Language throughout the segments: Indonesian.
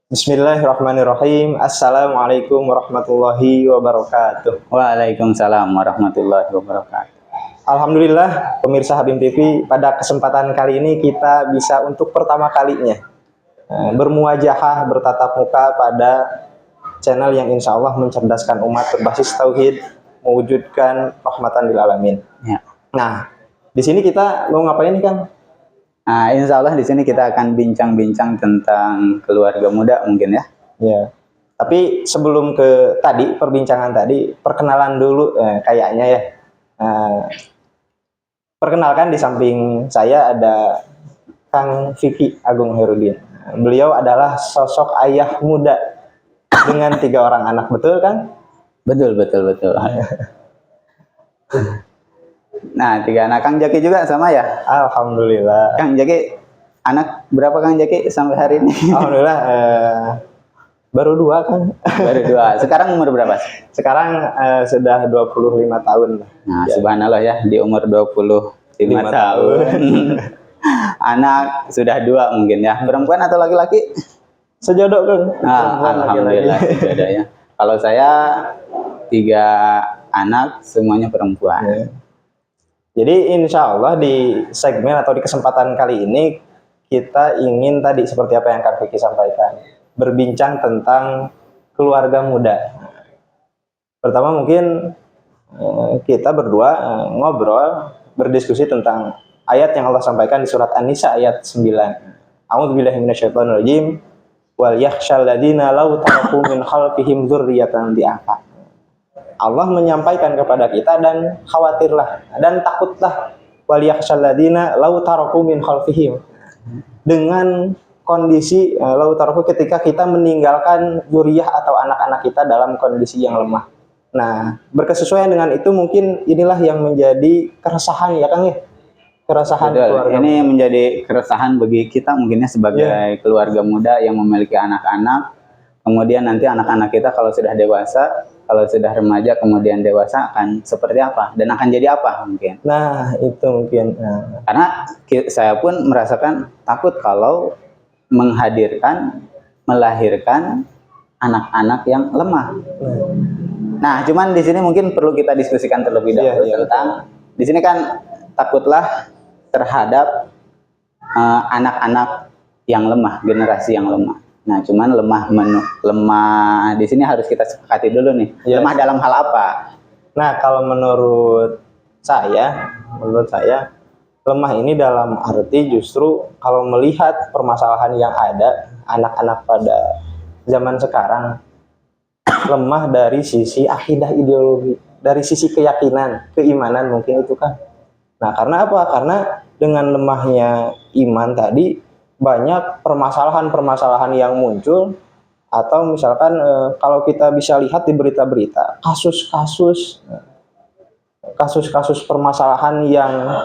Bismillahirrahmanirrahim. Assalamualaikum warahmatullahi wabarakatuh. Waalaikumsalam warahmatullahi wabarakatuh. Alhamdulillah, pemirsa Habim TV, pada kesempatan kali ini kita bisa untuk pertama kalinya bermuajahah, bertatap muka pada channel yang insya Allah mencerdaskan umat berbasis tauhid, mewujudkan rahmatan lil alamin. Ya. Nah, di sini kita mau ngapain nih, Kang? Nah, insya Allah di sini kita akan bincang-bincang tentang keluarga muda mungkin ya. Ya. Tapi sebelum ke tadi perbincangan tadi, perkenalan dulu kayaknya ya. Perkenalkan, di samping saya ada Kang Vicky Agung Herudin. Beliau adalah sosok ayah muda dengan 3 orang anak, betul kan? Betul. Nah, 3 anak. Kang Jaki juga sama ya? Alhamdulillah. Kang Jaki, anak berapa Kang Jaki sampai hari ini? Alhamdulillah, baru 2 kan? Baru 2. Sekarang umur berapa? Sekarang sudah 25 tahun. Nah, ya. Subhanallah ya, di umur 25 tahun. Anak sudah 2 mungkin ya. Perempuan atau laki-laki? Sejodoh kan? Nah, alhamdulillah sejodoh ya. Kalau saya 3 anak, semuanya perempuan. Ya. Jadi insya Allah di segmen atau di kesempatan kali ini kita ingin tadi seperti apa yang Kang Vicky sampaikan, berbincang tentang keluarga muda. Pertama mungkin kita berdua ngobrol, berdiskusi tentang ayat yang Allah sampaikan di surat An-Nisa ayat 9. A'udzubillahi minasyaitonirrajim. Wal yakhshal ladina law taraku min khalfihim dzurriyyatan di'afa. Allah menyampaikan kepada kita, dan khawatirlah dan takutlah, wal yakhshal ladina law taraku min khalfihim, dengan kondisi law taraku ketika kita meninggalkan zuriyah atau anak-anak kita dalam kondisi yang lemah. Nah, berkesesuaian dengan itu mungkin inilah yang menjadi keresahan ya Kang ya. Keresahan keluarga. Ini menjadi keresahan bagi kita mungkinnya sebagai keluarga muda yang memiliki anak-anak. Kemudian nanti anak-anak kita kalau sudah dewasa, kalau sudah remaja kemudian dewasa akan seperti apa dan akan jadi apa mungkin. Nah, itu mungkin. Karena saya pun merasakan takut kalau melahirkan anak-anak yang lemah. Nah, cuman di sini mungkin perlu kita diskusikan terlebih dahulu tentang di sini kan takutlah terhadap anak-anak yang lemah, generasi yang lemah. Nah, cuman lemah di sini harus kita sepakati dulu nih. Lemah dalam hal apa? Nah, kalau menurut saya lemah ini dalam arti justru kalau melihat permasalahan yang ada anak-anak pada zaman sekarang, lemah dari sisi akidah, ideologi, dari sisi keyakinan, keimanan mungkin itu kan. Nah, karena apa? Karena dengan lemahnya iman tadi, banyak permasalahan-permasalahan yang muncul. Atau misalkan kalau kita bisa lihat di berita-berita, kasus-kasus permasalahan yang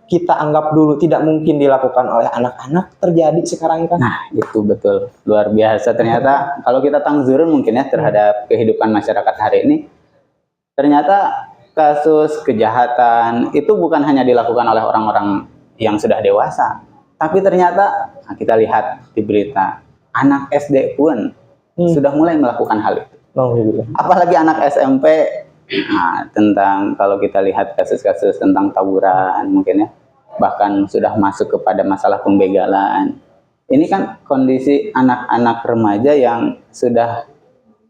kita anggap dulu tidak mungkin dilakukan oleh anak-anak terjadi sekarang kan. Nah, itu betul, luar biasa ternyata. Kalau kita tangzurun mungkin ya terhadap kehidupan masyarakat hari ini, ternyata kasus kejahatan itu bukan hanya dilakukan oleh orang-orang yang sudah dewasa, tapi ternyata kita lihat di berita anak SD pun sudah mulai melakukan hal itu. Apalagi anak SMP. Nah, tentang kalau kita lihat kasus-kasus tentang tawuran mungkin ya, bahkan sudah masuk kepada masalah pembegalan. Ini kan kondisi anak-anak remaja yang sudah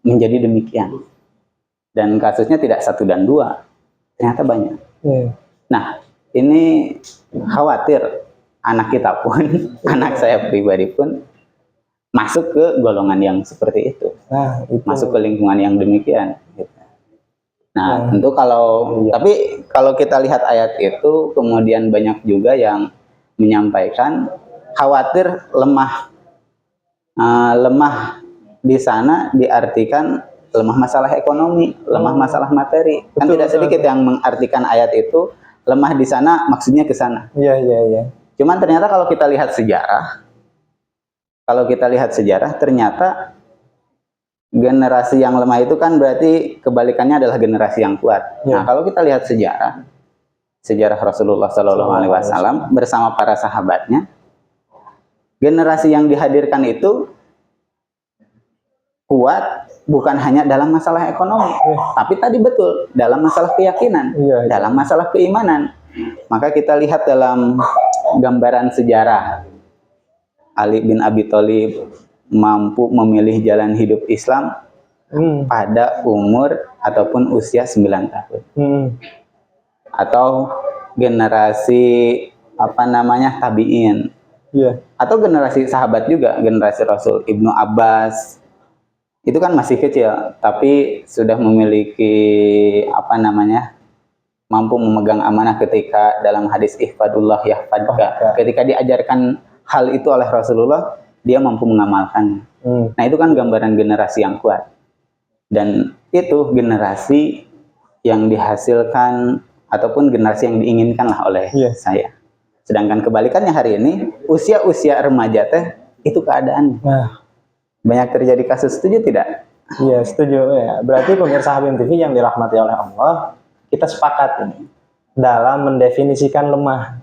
menjadi demikian. Dan kasusnya tidak 1 dan 2, ternyata banyak. Nah, ini khawatir anak kita pun, anak saya pribadi pun masuk ke golongan yang seperti itu. Nah, itu. Masuk ke lingkungan yang demikian. Nah, tentu tapi kalau kita lihat ayat itu, kemudian banyak juga yang menyampaikan khawatir lemah di sana diartikan lemah masalah ekonomi, lemah masalah materi. Kan tidak sedikit yang mengartikan ayat itu lemah di sana, maksudnya ke sana. Iya. Cuman ternyata kalau kita lihat sejarah, ternyata generasi yang lemah itu kan berarti kebalikannya adalah generasi yang kuat. Nah, kalau kita lihat sejarah Rasulullah SAW bersama para sahabatnya, generasi yang dihadirkan itu kuat bukan hanya dalam masalah ekonomi, tapi tadi betul dalam masalah keyakinan, Iya. dalam masalah keimanan. Maka kita lihat dalam gambaran sejarah, Ali bin Abi Thalib mampu memilih jalan hidup Islam pada umur ataupun usia 9 tahun. Atau generasi tabi'in. Iya. Atau generasi sahabat juga, generasi Rasul, Ibnu Abbas. Itu kan masih kecil, tapi sudah memiliki mampu memegang amanah ketika dalam hadis ihfadullah yahfadka. Ketika diajarkan hal itu oleh Rasulullah, dia mampu mengamalkan. Nah, itu kan gambaran generasi yang kuat. Dan itu generasi yang dihasilkan ataupun generasi yang diinginkan lah oleh saya. Sedangkan kebalikannya hari ini, usia-usia remaja teh itu keadaan. Banyak terjadi kasus, setuju tidak? Iya, setuju ya. Berarti pemirsa Habim TV yang dirahmati oleh Allah, kita sepakat ini dalam mendefinisikan lemah.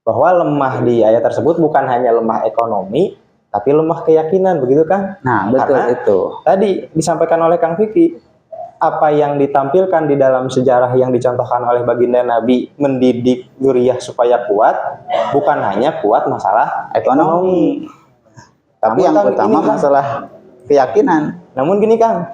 Bahwa lemah di ayat tersebut bukan hanya lemah ekonomi, tapi lemah keyakinan, begitu kan? Nah, betul. Karena itu tadi disampaikan oleh Kang Vicky, apa yang ditampilkan di dalam sejarah yang dicontohkan oleh baginda Nabi mendidik zuriyah supaya kuat, bukan hanya kuat masalah ekonomi. Tapi yang pertama masalah keyakinan. Namun gini Kang,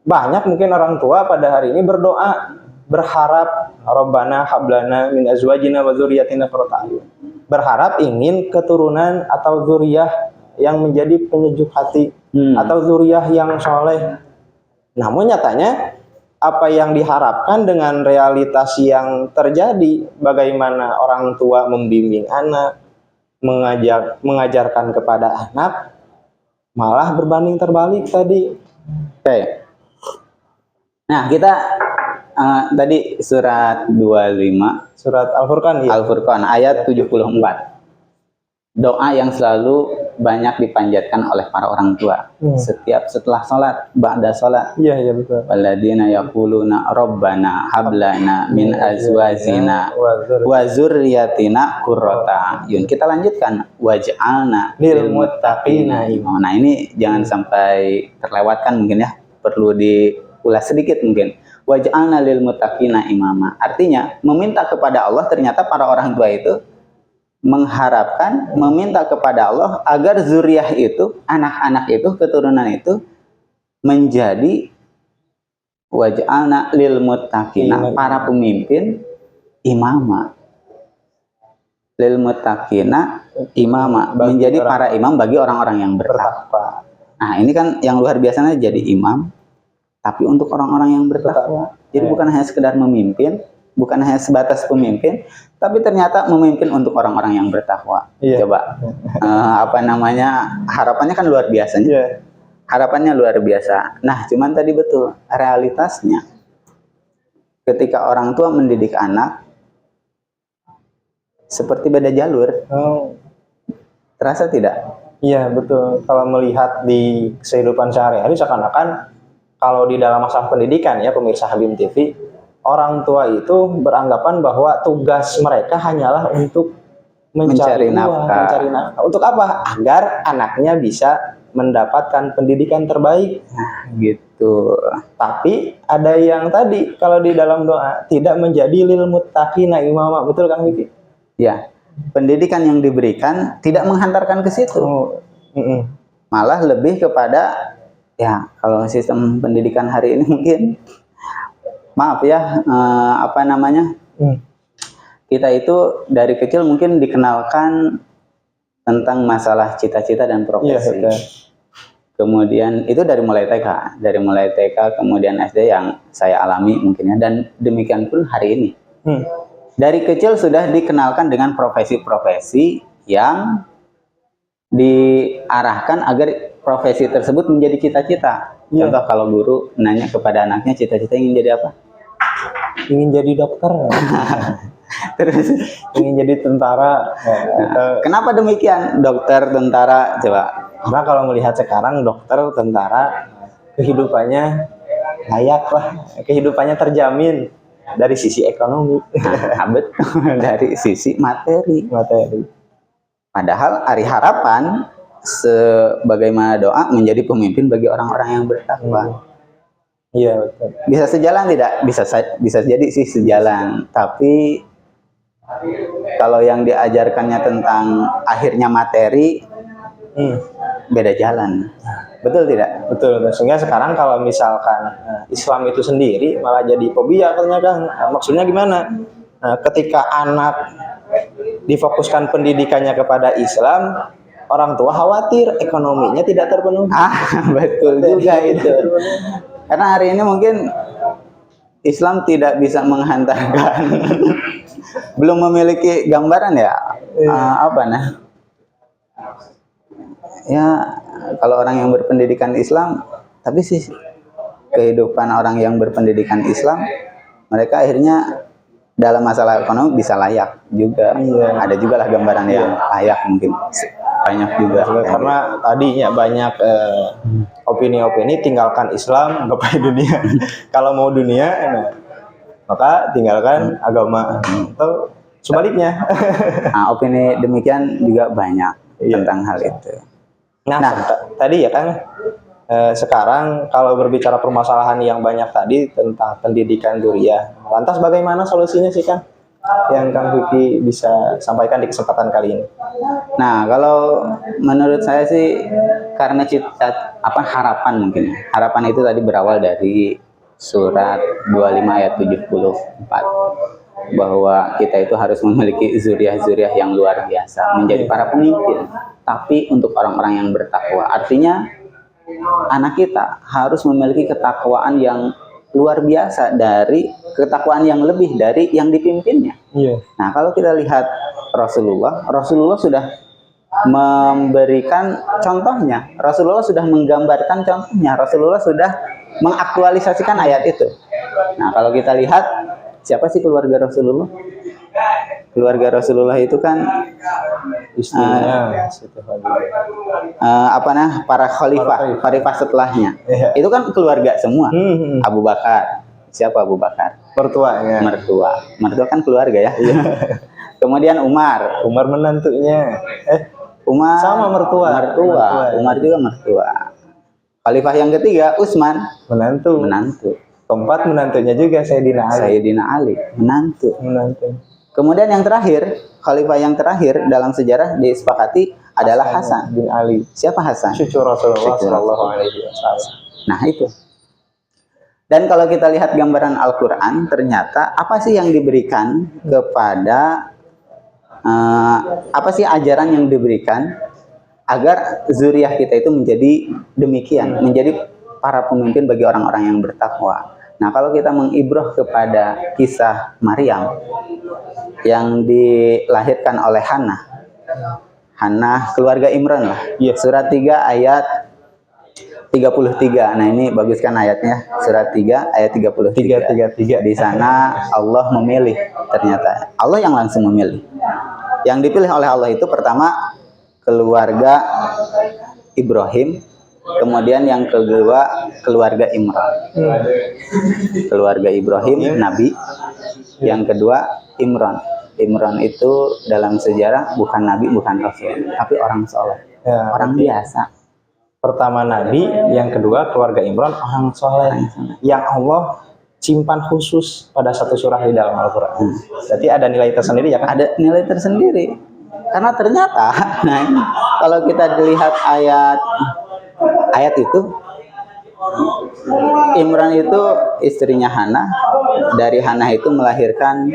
banyak mungkin orang tua pada hari ini berdoa, berharap Rabbana hablana min azwajina wa dzurriyyatina qurrata a'yun. Berharap ingin keturunan atau zuriyah yang menjadi penyejuk hati atau zuriyah yang soleh. Namun nyatanya apa yang diharapkan dengan realitas yang terjadi, bagaimana orang tua membimbing anak, mengajarkan kepada anak, malah berbanding terbalik tadi. Oke. Nah, kita tadi surat 25, surat Al-Furqan ya. Al-Furqan ayat 74. Doa yang selalu banyak dipanjatkan oleh para orang tua setiap setelah sholat, ba'da sholat. Iya betul. Walladzina yaquluna rabbana hablana min azwajina wa dzurriyyatina qurrata a'yun. Kita lanjutkan, waj'alna lil muttaqina imama. Nah, ini jangan sampai terlewatkan mungkin ya, perlu diulas sedikit mungkin. Waj'alna lil muttaqina imama. Artinya meminta kepada Allah, ternyata para orang tua itu mengharapkan, meminta kepada Allah agar zuriyah itu, anak-anak itu, keturunan itu menjadi waj'alna lil muttaqina, para pemimpin imama. Lil muttaqina imama, menjadi para imam bagi orang-orang yang bertakwa. Nah, ini kan yang luar biasanya jadi imam, tapi untuk orang-orang yang bertakwa. Jadi bukan hanya sekedar memimpin, bukan hanya sebatas pemimpin, tapi ternyata memimpin untuk orang-orang yang bertakwa. Coba, harapannya kan luar biasa. Harapannya luar biasa. Nah, cuman tadi betul, realitasnya ketika orang tua mendidik anak, seperti beda jalur. Terasa tidak? Iya, betul. Kalau melihat di kehidupan sehari-hari, seakan-akan kalau di dalam masalah pendidikan ya, pemirsa Habim TV, orang tua itu beranggapan bahwa tugas mereka hanyalah untuk mencari nafkah. Untuk apa? Agar anaknya bisa mendapatkan pendidikan terbaik. Nah, gitu. Tapi ada yang tadi, kalau di dalam doa, tidak menjadi lil muttaqina imama. Betul Kang Vicky? Ya. Pendidikan yang diberikan tidak menghantarkan ke situ. Malah lebih kepada, ya, kalau sistem pendidikan hari ini mungkin, maaf ya, kita itu dari kecil mungkin dikenalkan tentang masalah cita-cita dan profesi. Kemudian itu dari mulai TK, kemudian SD yang saya alami mungkin ya, dan demikian pun hari ini. Dari kecil sudah dikenalkan dengan profesi-profesi yang diarahkan agar profesi tersebut menjadi cita-cita. Contoh kalau guru nanya kepada anaknya, cita-cita ingin jadi apa? Ingin jadi dokter. Terus ingin jadi tentara. Kenapa demikian? Dokter, tentara, coba. Karena kalau melihat sekarang dokter, tentara, kehidupannya layak lah, kehidupannya terjamin dari sisi ekonomi. Betul, dari sisi materi. Materi. Padahal hari harapan sebagaimana doa menjadi pemimpin bagi orang-orang yang bertakwa. Iya, betul. Bisa sejalan tidak? Bisa jadi sih sejalan. Tapi kalau yang diajarkannya tentang akhirnya materi, beda jalan. Betul tidak? Betul. Sehingga sekarang kalau misalkan Islam itu sendiri malah jadi fobia katanya Kang. Maksudnya gimana? Ketika anak difokuskan pendidikannya kepada Islam, orang tua khawatir ekonominya tidak terpenuhi. Betul juga itu. Karena hari ini mungkin Islam tidak bisa menghantarkan, belum memiliki gambaran ya, apa nah? Ya, kalau orang yang berpendidikan Islam, tapi sih kehidupan orang yang berpendidikan Islam, mereka akhirnya dalam masalah ekonomi bisa layak juga. Ada juga lah gambaran yang layak mungkin. Banyak juga. Karena tadinya banyak opini-opini tinggalkan Islam gapai dunia. Kalau mau dunia maka tinggalkan agama, atau sebaliknya. Nah, opini demikian juga banyak tentang hal itu. Nah, tadi ya Kang, sekarang kalau berbicara permasalahan yang banyak tadi tentang pendidikan dzurriyyah, lantas bagaimana solusinya sih Kang? Yang Kang Vicky bisa sampaikan di kesempatan kali ini. Nah, kalau menurut saya sih karena harapan mungkin. Harapan itu tadi berawal dari surat 25 ayat 74 bahwa kita itu harus memiliki zuriah-zuriah yang luar biasa, menjadi para pemimpin, tapi untuk orang-orang yang bertakwa. Artinya anak kita harus memiliki ketakwaan yang luar biasa, dari ketakwaan yang lebih dari yang dipimpinnya. Nah, kalau kita lihat Rasulullah sudah memberikan contohnya, Rasulullah sudah menggambarkan contohnya, Rasulullah sudah mengaktualisasikan ayat itu. Nah, kalau kita lihat siapa sih keluarga Rasulullah? Keluarga Rasulullah itu kan istrinya, para khalifah setelahnya. Itu kan keluarga semua. Abu Bakar. Siapa Abu Bakar? Mertuanya. Mertua kan keluarga ya. Kemudian Umar menantunya. Umar sama mertua. Umar juga mertua. Khalifah yang ketiga Utsman, menantu. Keempat menantunya juga Sayyidina Ali. Menantu. Kemudian yang terakhir, khalifah yang terakhir dalam sejarah disepakati adalah Hasan bin Ali. Siapa Hasan? Cucu Rasulullah Shallallahu Alaihi Wasallam. Nah, itu. Dan kalau kita lihat gambaran Al-Quran, ternyata apa sih yang diberikan kepada apa sih ajaran yang diberikan agar zuriah kita itu menjadi demikian, menjadi para pemimpin bagi orang-orang yang bertakwa. Nah, kalau kita mengibroh kepada kisah Maryam yang dilahirkan oleh Hannah keluarga Imran lah. Surat 3 ayat 33. Nah, ini bagus kan ayatnya. Surat 3 ayat 33. Di sana Allah memilih, ternyata Allah yang langsung memilih. Yang dipilih oleh Allah itu pertama keluarga Ibrahim, kemudian yang kedua keluarga Imran. Keluarga Ibrahim Nabi, yang kedua Imran. Imran itu dalam sejarah bukan Nabi, bukan Rasul, tapi orang soleh, orang biasa. Pertama Nabi, yang kedua keluarga Imran, orang soleh, yang Allah simpan khusus pada satu surah di dalam Al-Quran. Jadi ada nilai tersendiri ya kan? Ada nilai tersendiri. Karena ternyata, nah ini, kalau kita lihat ayat itu, Imran itu istrinya Hannah, dari Hannah itu melahirkan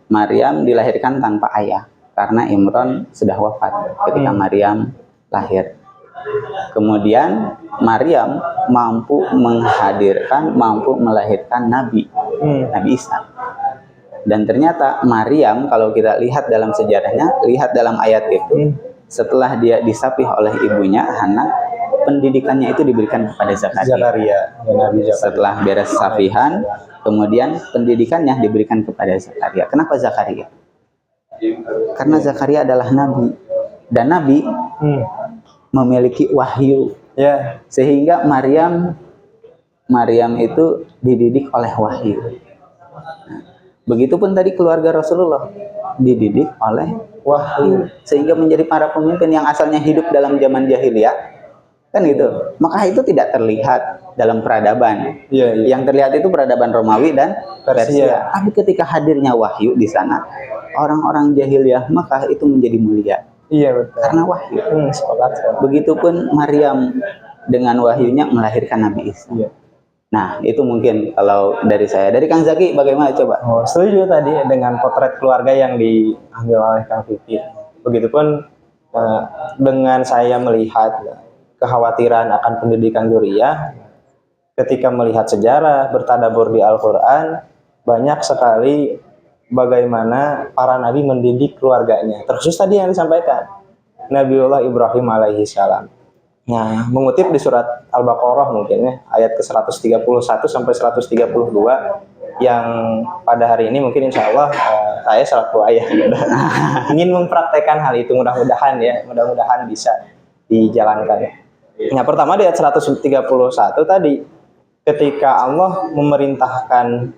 Maryam dilahirkan tanpa ayah, karena Imran sudah wafat ketika Maryam lahir. Kemudian Maryam mampu melahirkan Nabi Isa. Dan ternyata Maryam, kalau kita lihat dalam sejarahnya, lihat dalam ayat itu, setelah dia disapih oleh ibunya Hannah, pendidikannya itu diberikan kepada Zakaria. Setelah beres safihan, kemudian pendidikannya diberikan kepada Zakaria. Kenapa Zakaria? Karena Zakaria adalah nabi, dan nabi memiliki wahyu, sehingga Maryam itu dididik oleh wahyu. Begitupun tadi keluarga Rasulullah dididik oleh Wahyu. sehingga menjadi para pemimpin yang asalnya hidup dalam zaman jahiliyah, kan gitu. Maka itu tidak terlihat dalam peradaban. Iya, iya. Yang terlihat itu peradaban Romawi dan Persia. Persia. Tapi ketika hadirnya wahyu di sana, orang-orang jahiliyah Makkah itu menjadi mulia Iya, betul. karena wahyu. Sepakat. Begitupun Maryam dengan wahyunya melahirkan Nabi Isa. Iya. Nah, itu mungkin kalau dari saya. Dari Kang Zaki bagaimana coba? Oh, setuju tadi dengan potret keluarga yang diambil oleh Kang Fikri. Begitupun dengan saya melihat kekhawatiran akan pendidikan dzurriyyah, ketika melihat sejarah, bertadabbur di Al-Quran, banyak sekali bagaimana para nabi mendidik keluarganya. Terkhusus tadi yang disampaikan, Nabiullah Ibrahim alaihi salam. Nah, mengutip di surat Al-Baqarah mungkin ya, ayat ke-131 sampai 132 yang pada hari ini mungkin insya Allah saya selaku ayah ingin mempraktekkan hal itu, mudah-mudahan ya, mudah-mudahan bisa dijalankan. Nah, pertama di ayat 131 tadi, ketika Allah memerintahkan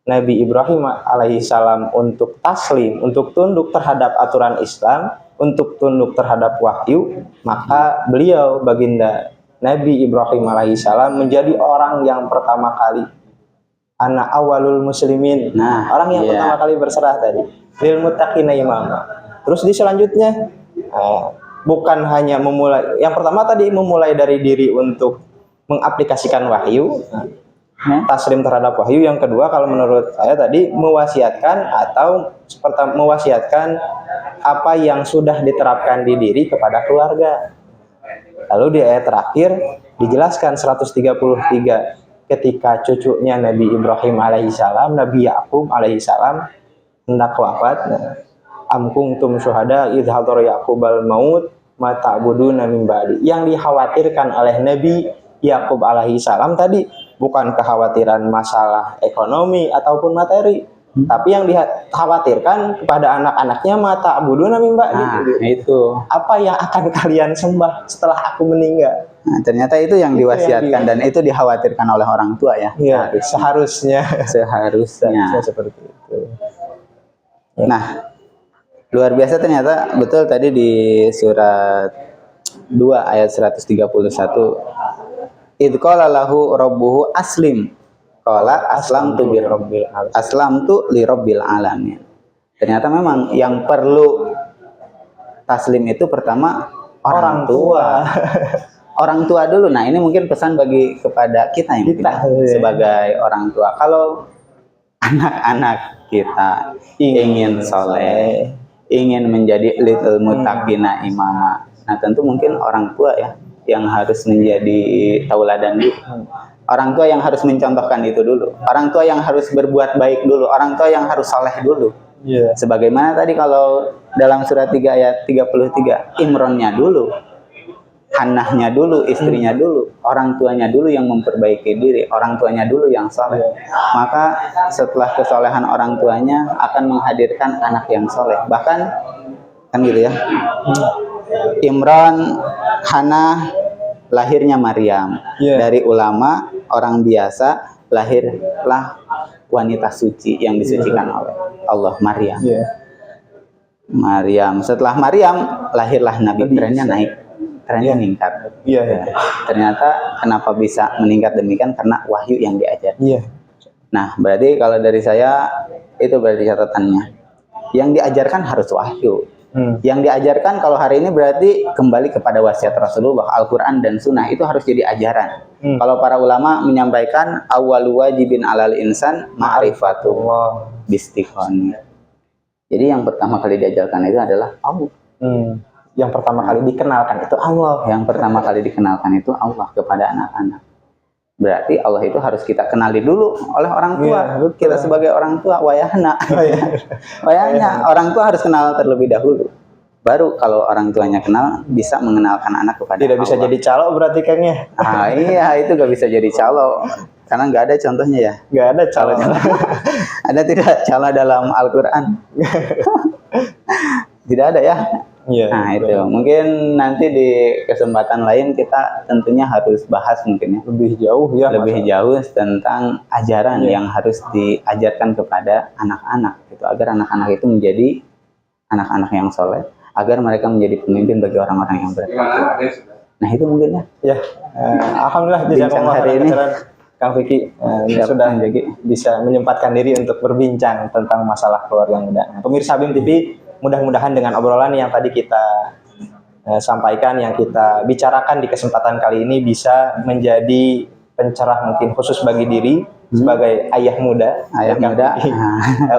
Nabi Ibrahim alaihissalam untuk taslim, untuk tunduk terhadap aturan Islam, untuk tunduk terhadap wahyu, maka beliau baginda Nabi Ibrahim alaihissalam menjadi orang yang pertama kali, ana awalul muslimin, orang yang pertama kali berserah tadi, lil muttaqina imama. Terus di selanjutnya bukan hanya memulai, yang pertama tadi memulai dari diri untuk mengaplikasikan wahyu, taslim terhadap wahyu. Yang kedua, kalau menurut saya tadi mewasiatkan atau seperti mewasiatkan apa yang sudah diterapkan di diri kepada keluarga. Lalu di ayat terakhir dijelaskan 133, ketika cucunya Nabi Ibrahim alaihissalam, Nabi Yakub alaihissalam hendak wafat, am kuntum syuhada idh hadara Yaqubal maut ma ta'buduna min ba'di. Yang dikhawatirkan oleh Nabi Yakub alaihissalam tadi bukan kekhawatiran masalah ekonomi ataupun materi, tapi yang dikhawatirkan kepada anak-anaknya, mata ta'buduna min ba'di. Itu apa yang akan kalian sembah setelah aku meninggal. Nah, ternyata itu yang diwasiatkan dan itu dikhawatirkan oleh orang tua ya. Iya, seharusnya seperti itu. Nah, luar biasa ternyata betul tadi di surat 2 ayat 131. Idh qala lahu rabbuhu aslim. Qala aslamtu li rabbil alamin. Ternyata memang yang perlu taslim itu pertama orang tua. Orang tua dulu. Nah, ini mungkin pesan bagi kepada kita yang sebagai orang tua. Kalau anak-anak kita ingin soleh, ingin menjadi little muttaqina imama, nah tentu mungkin orang tua ya yang harus menjadi tauladan dulu. Orang tua yang harus mencontohkan itu dulu. Orang tua yang harus berbuat baik dulu. Orang tua yang harus soleh dulu. Sebagaimana tadi kalau dalam surat 3 ayat 33, Imronnya dulu, Hannahnya dulu, istrinya dulu, orang tuanya dulu yang memperbaiki diri, orang tuanya dulu yang soleh. Maka setelah kesolehan orang tuanya akan menghadirkan anak yang soleh. Bahkan kan gitu ya. Imran, Hannah, lahirnya Maryam. Dari ulama, orang biasa, lahirlah wanita suci yang disucikan oleh Allah, Maryam. Maryam. Setelah Maryam, lahirlah Nabi. Trennya naik, trennya meningkat. Ternyata kenapa bisa meningkat demikian? Karena wahyu yang diajar. Nah, berarti kalau dari saya, itu berarti catatannya. Yang diajarkan harus wahyu. Yang diajarkan kalau hari ini berarti kembali kepada wasiat Rasulullah, Al-Quran dan Sunnah, itu harus jadi ajaran. Kalau para ulama menyampaikan awwalu wajibin alal insan ma'rifatullah bistiqoni. Jadi yang pertama kali diajarkan itu adalah Allah. Yang pertama kali dikenalkan itu Allah. Yang pertama kali dikenalkan itu Allah kepada anak-anak. Berarti Allah itu harus kita kenali dulu oleh orang tua. Kita sebagai orang tua, wayahna. Wayahnya, orang tua harus kenal terlebih dahulu. Baru kalau orang tuanya kenal, bisa mengenalkan anak kepada Allah. Tidak bisa jadi calo berarti kayaknya. Iya, itu gak bisa jadi calo. Karena nggak ada contohnya ya. Nggak ada calonya. Ada tidak calo dalam Al-Quran? Tidak ada ya. Nah itu mungkin nanti di kesempatan lain kita tentunya harus bahas mungkin ya lebih jauh tentang ajaran yang harus diajarkan kepada anak-anak gitu, agar anak-anak itu menjadi anak-anak yang soleh agar mereka menjadi pemimpin bagi orang-orang yang bertakwa. Nah itu mungkin ya. Ya, alhamdulillah Bincang jazakumullah hari ini. khairan Kang Vicky Siap, sudah Kang Jaki. bisa menyempatkan diri untuk berbincang tentang masalah keluarga muda. Nah, pemirsa BIM TV, mudah-mudahan dengan obrolan yang tadi kita sampaikan, yang kita bicarakan di kesempatan kali ini bisa menjadi pencerah mungkin khusus bagi diri sebagai ayah muda. Ayah Kang muda. Vicky.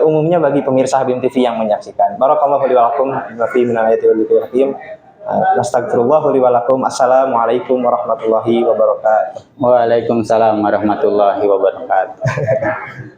Umumnya bagi pemirsa BIM TV yang menyaksikan. Barakallahu li wa lakum wa fi min ayati wal dzikril hakim. Nastagfirullah li wa lakum. Assalamualaikum warahmatullahi wabarakatuh. Waalaikumsalam warahmatullahi wabarakatuh.